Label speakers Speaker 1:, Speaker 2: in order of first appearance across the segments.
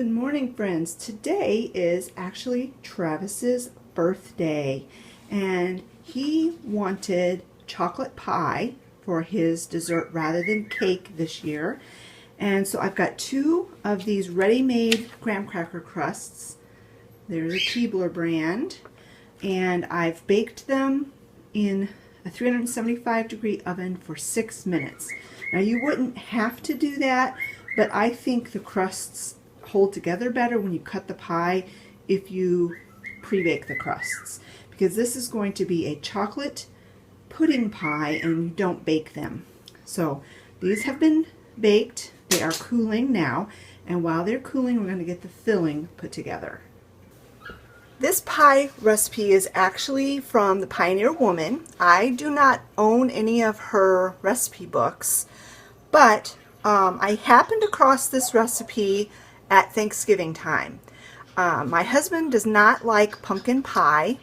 Speaker 1: Good morning, friends. Today is actually Travis's birthday, and he wanted chocolate pie for his dessert rather than cake this year. And so I've got two of these ready-made graham cracker crusts. They're the Keebler brand, and I've baked them in a 375-degree oven for 6 minutes. Now you wouldn't have to do that, but I think the crusts hold together better when you cut the pie if you pre-bake the crusts, because this is going to be a chocolate pudding pie and you don't bake them. So these have been baked, they are cooling now, and while they're cooling we're going to get the filling put together. This pie recipe is actually from the Pioneer Woman. I do not own any of her recipe books, but I happened across this recipe at Thanksgiving time. My husband does not like pumpkin pie,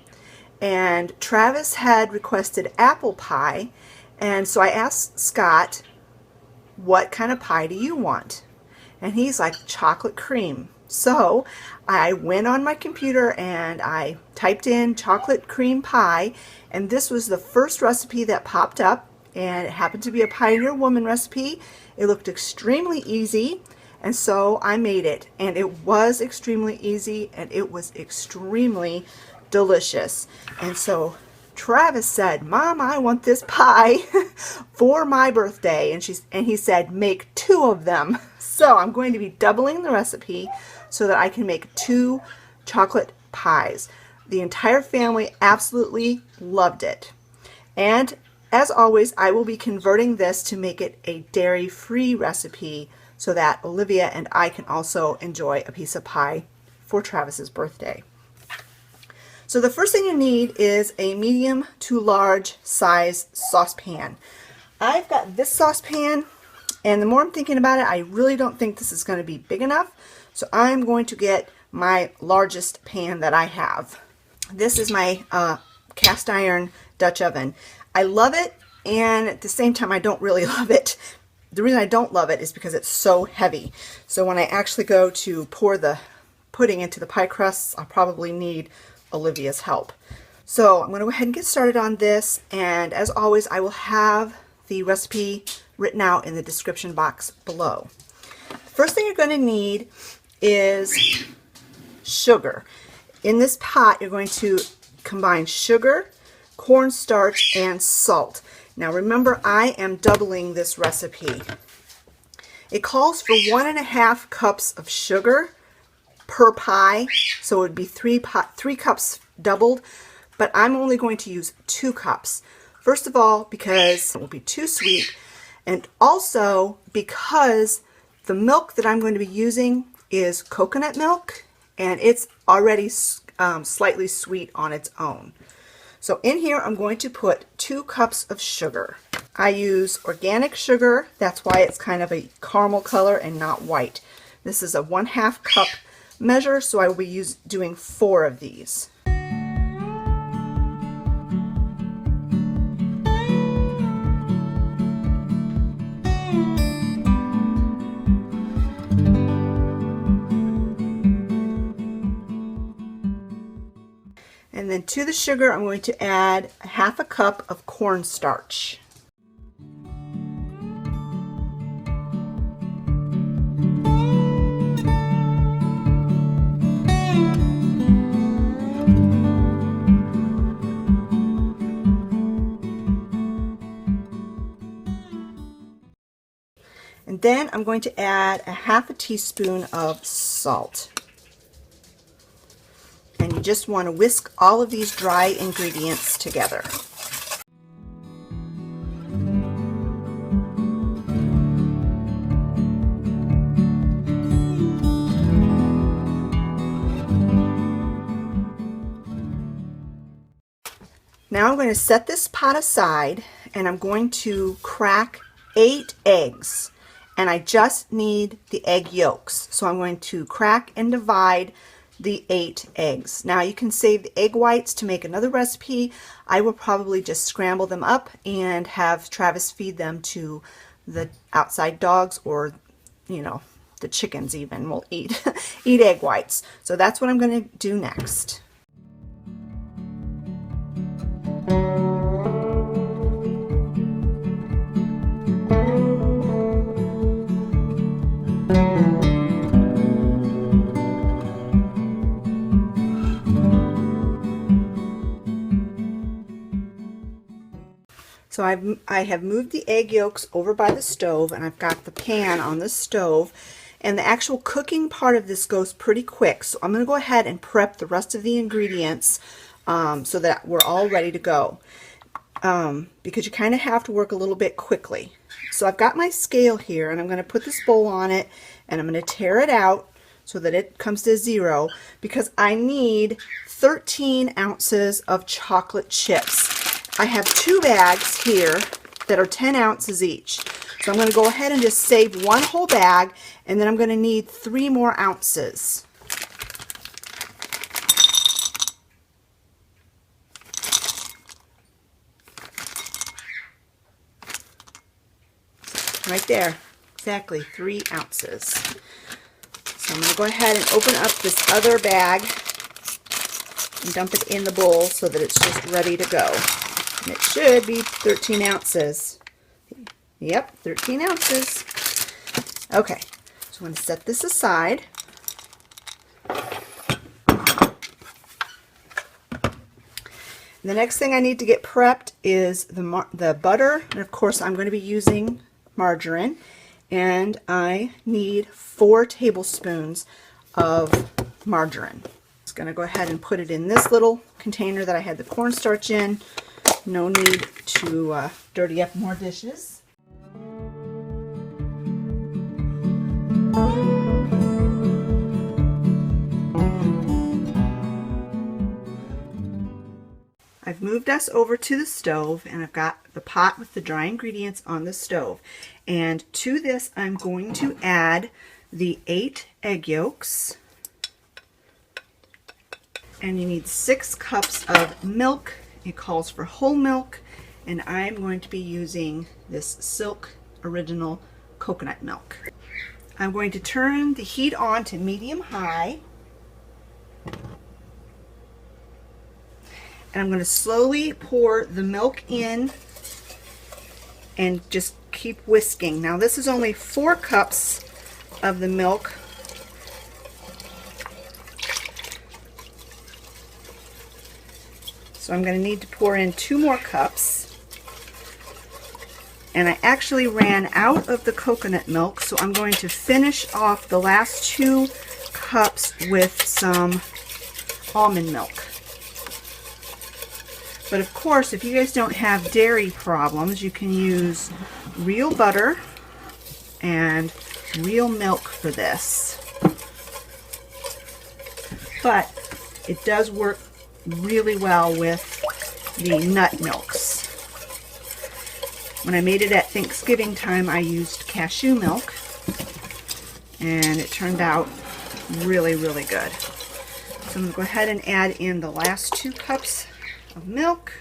Speaker 1: and Travis had requested apple pie, and so I asked Scott, what kind of pie do you want? And he's like, chocolate cream. So I went on my computer and I typed in chocolate cream pie, and this was the first recipe that popped up, and it happened to be a Pioneer Woman recipe. It looked extremely easy, and so I made it, and it was extremely easy and it was extremely delicious. And so Travis said, Mom, I want this pie for my birthday, and he said make 2 of them. So I'm going to be doubling the recipe so that I can make 2 chocolate pies. The entire family absolutely loved it. And as always, I will be converting this to make it a dairy-free recipe so that Olivia and I can also enjoy a piece of pie for Travis's birthday. So the first thing you need is a medium to large size saucepan. I've got this saucepan, and the more I'm thinking about it, I really don't think this is going to be big enough. So I'm going to get my largest pan that I have. This is my cast iron Dutch oven. I love it, and at the same time I don't really love it. The reason I don't love it is because it's so heavy. So when I actually go to pour the pudding into the pie crusts, I'll probably need Olivia's help. So I'm going to go ahead and get started on this, and as always I will have the recipe written out in the description box below. First thing you're going to need is sugar. In this pot you're going to combine sugar, cornstarch, and salt. Now remember, I am doubling this recipe. It calls for 1.5 cups of sugar per pie, so it would be 3 cups doubled, but I'm only going to use 2 cups. First of all, because it will be too sweet, and also because the milk that I'm going to be using is coconut milk, and it's already slightly sweet on its own. So in here I'm going to put 2 cups of sugar. I use organic sugar, that's why it's kind of a caramel color and not white. This is a 1/2 cup measure, so I will be doing 4 of these. And then to the sugar, I'm going to add 1/2 cup of cornstarch. And then I'm going to add 1/2 teaspoon of salt. And you just want to whisk all of these dry ingredients together. Now I'm going to set this pot aside, and I'm going to crack 8 eggs. And I just need the egg yolks. So I'm going to crack and divide the 8 eggs. Now you can save the egg whites to make another recipe. I will probably just scramble them up and have Travis feed them to the outside dogs, or the chickens even will eat, eat egg whites. So that's what I'm going to do next. So I have moved the egg yolks over by the stove, and I've got the pan on the stove, and the actual cooking part of this goes pretty quick. So I'm going to go ahead and prep the rest of the ingredients so that we're all ready to go, because you kind of have to work a little bit quickly. So I've got my scale here, and I'm going to put this bowl on it, and I'm going to tear it out so that it comes to 0, because I need 13 ounces of chocolate chips. I have 2 bags here that are 10 ounces each. So I'm going to go ahead and just save 1 whole bag, and then I'm going to need 3 more ounces. Right there, exactly 3 ounces. So I'm going to go ahead and open up this other bag and dump it in the bowl so that it's just ready to go. And it should be 13 ounces. Yep, 13 ounces. Okay, so I'm going to set this aside. The next thing I need to get prepped is the butter, and of course I'm going to be using margarine, and I need 4 tablespoons of margarine. Just going to go ahead and put it in this little container that I had the cornstarch in. No need to dirty up more dishes. I've moved us over to the stove, and I've got the pot with the dry ingredients on the stove. And to this I'm going to add the 8 egg yolks. And you need 6 cups of milk. It calls for whole milk, and I'm going to be using this Silk Original coconut milk. I'm going to turn the heat on to medium-high, and I'm going to slowly pour the milk in and just keep whisking. Now this is only 4 cups of the milk. So I'm going to need to pour in 2 more cups. And I actually ran out of the coconut milk, so I'm going to finish off the last 2 cups with some almond milk. But of course, if you guys don't have dairy problems, you can use real butter and real milk for this. But it does work really well with the nut milks. When I made it at Thanksgiving time, I used cashew milk, and it turned out really, really good. So I'm going to go ahead and add in the last 2 cups of milk,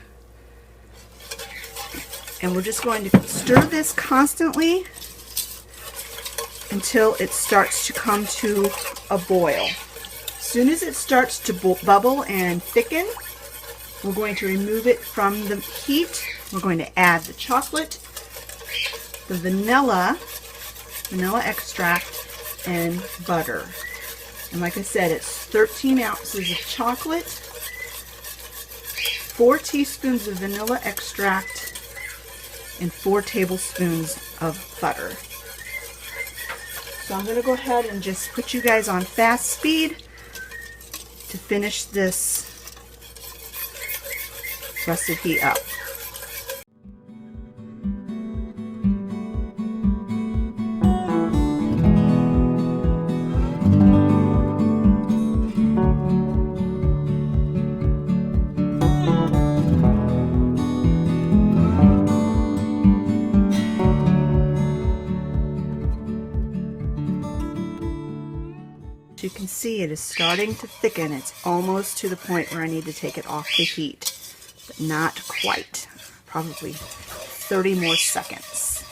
Speaker 1: and we're just going to stir this constantly until it starts to come to a boil. As soon as it starts to bubble and thicken, we're going to remove it from the heat. We're going to add the chocolate, the vanilla extract, and butter. And like I said, it's 13 ounces of chocolate, 4 teaspoons of vanilla extract, and 4 tablespoons of butter. So I'm going to go ahead and just put you guys on fast speed to finish this recipe up. As you can see, it is starting to thicken. It's almost to the point where I need to take it off the heat, but not quite. Probably 30 more seconds.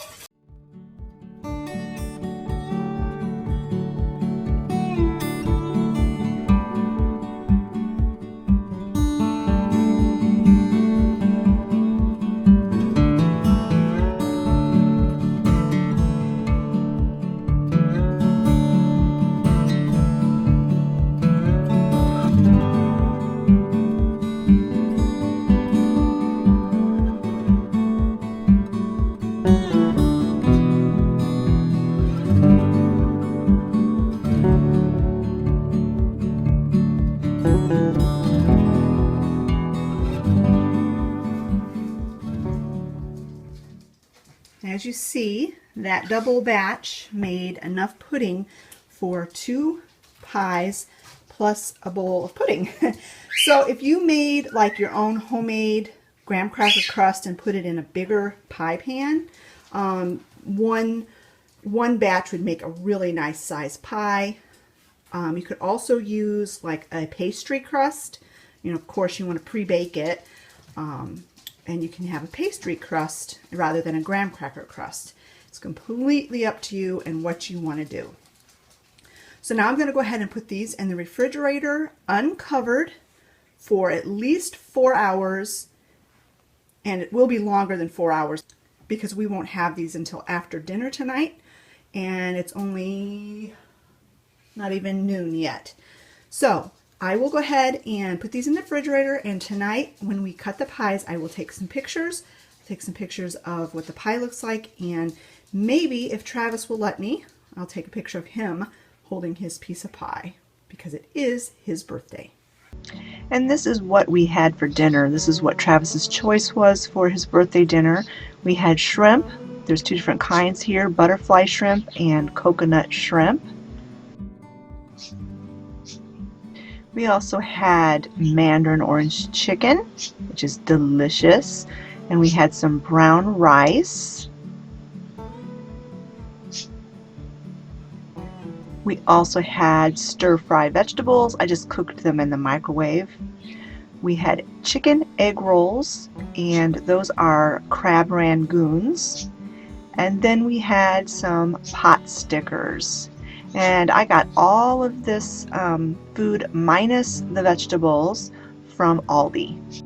Speaker 1: as you see, that double batch made enough pudding for 2 pies plus a bowl of pudding. So if you made like your own homemade graham cracker crust and put it in a bigger pie pan, one batch would make a really nice size pie. You could also use like a pastry crust. You know, of course, you want to pre-bake it, and you can have a pastry crust rather than a graham cracker crust. It's completely up to you and what you want to do. So now I'm going to go ahead and put these in the refrigerator uncovered for at least 4 hours, and it will be longer than 4 hours because we won't have these until after dinner tonight, and it's only not even noon yet. So I will go ahead and put these in the refrigerator, and tonight when we cut the pies, I will take some pictures. Take some pictures of what the pie looks like, and maybe if Travis will let me, I'll take a picture of him holding his piece of pie because it is his birthday. And this is what we had for dinner. This is what Travis's choice was for his birthday dinner. We had shrimp. There's 2 different kinds here, butterfly shrimp and coconut shrimp. We also had mandarin orange chicken, which is delicious. And we had some brown rice. We also had stir-fry vegetables. I just cooked them in the microwave. We had chicken egg rolls, and those are crab rangoons. And then we had some pot stickers. And I got all of this food minus the vegetables from Aldi.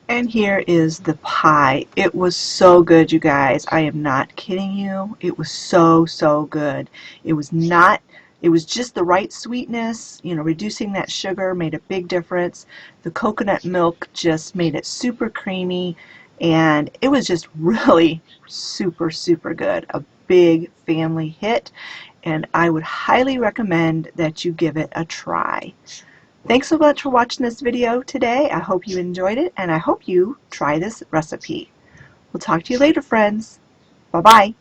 Speaker 1: And here is the pie. It was so good, you guys. I am not kidding you. It was so, so good. It was just the right sweetness. You know, reducing that sugar made a big difference. The coconut milk just made it super creamy, and it was just really super, super good. A big family hit, and I would highly recommend that you give it a try. Thanks so much for watching this video today. I hope you enjoyed it, and I hope you try this recipe. We'll talk to you later, friends. Bye-bye.